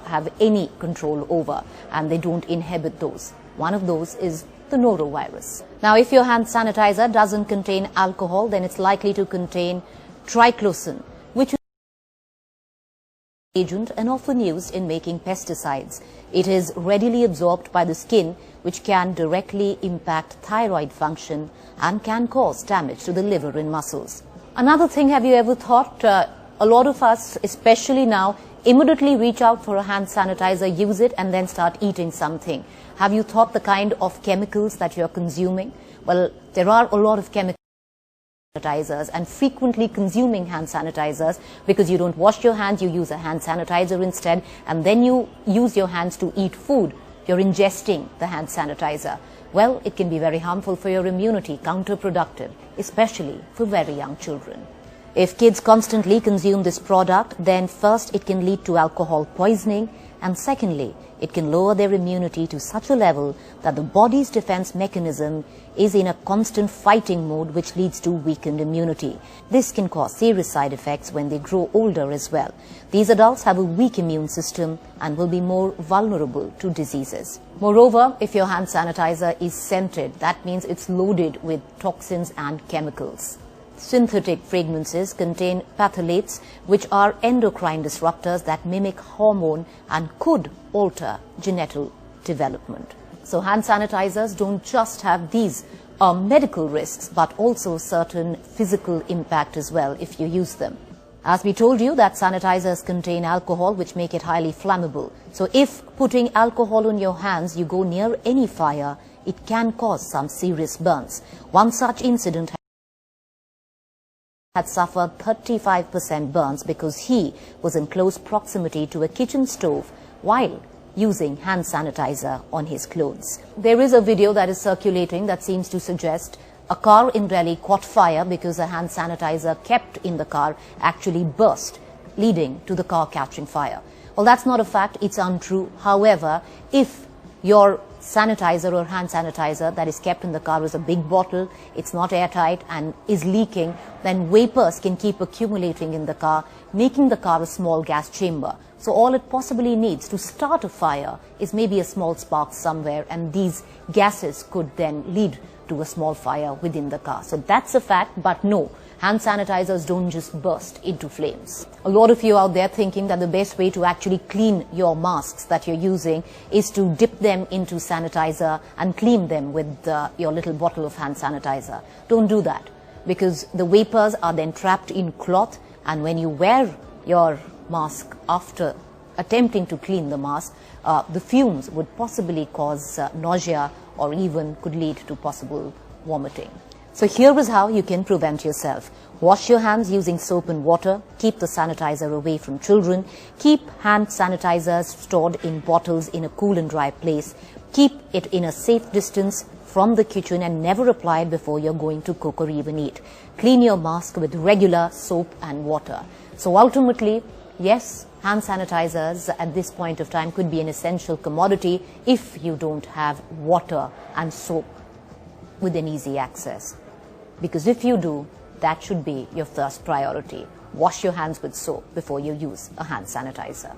have any control over, and they don't inhibit those. One of those is the norovirus. Now, if your hand sanitizer doesn't contain alcohol, then it's likely to contain triclosan, which is an agent and often used in making pesticides. It is readily absorbed by the skin, which can directly impact thyroid function and can cause damage to the liver and muscles. Another thing, have you ever thought, a lot of us, especially now, immediately reach out for a hand sanitizer, use it, and then start eating something. Have you thought the kind of chemicals that you're consuming? Well, there are a lot of chemicals sanitizers, and frequently consuming hand sanitizers because you don't wash your hands, you use a hand sanitizer instead, and then you use your hands to eat food. You're ingesting the hand sanitizer. Well, it can be very harmful for your immunity, counterproductive, especially for very young children. If kids constantly consume this product, then first it can lead to alcohol poisoning, and secondly, it can lower their immunity to such a level that the body's defense mechanism is in a constant fighting mode, which leads to weakened immunity. This can cause serious side effects when they grow older as well. These adults have a weak immune system and will be more vulnerable to diseases. Moreover, if your hand sanitizer is scented, that means it's loaded with toxins and chemicals. Synthetic fragrances contain phthalates, which are endocrine disruptors that mimic hormone and could alter genital development. So hand sanitizers don't just have these medical risks, but also certain physical impact as well if you use them. As we told you, that sanitizers contain alcohol, which make it highly flammable. So if putting alcohol on your hands, you go near any fire, it can cause some serious burns. One such incident had suffered 35% burns because he was in close proximity to a kitchen stove while using hand sanitizer on his clothes. There is a video that is circulating that seems to suggest a car in Delhi caught fire because a hand sanitizer kept in the car actually burst, leading to the car catching fire. Well, that's not a fact, it's untrue. However, if your sanitizer or hand sanitizer that is kept in the car is a big bottle, it's not airtight and is leaking, then vapors can keep accumulating in the car, making the car a small gas chamber. So all it possibly needs to start a fire is maybe a small spark somewhere, and these gases could then lead to a small fire within the car. So that's a fact, but no, hand sanitizers don't just burst into flames. A lot of you out there thinking that the best way to actually clean your masks that you're using is to dip them into sanitizer and clean them with your little bottle of hand sanitizer. Don't do that, because the vapors are then trapped in cloth, and when you wear your mask after attempting to clean the mask, the fumes would possibly cause nausea or even could lead to possible vomiting. So here is how you can prevent yourself. Wash your hands using soap and water. Keep the sanitizer away from children. Keep hand sanitizers stored in bottles in a cool and dry place. Keep it in a safe distance from the kitchen and never apply it before you're going to cook or even eat. Clean your mask with regular soap and water. So ultimately, yes, hand sanitizers at this point of time could be an essential commodity if you don't have water and soap within easy access. Because if you do, that should be your first priority. Wash your hands with soap before you use a hand sanitizer.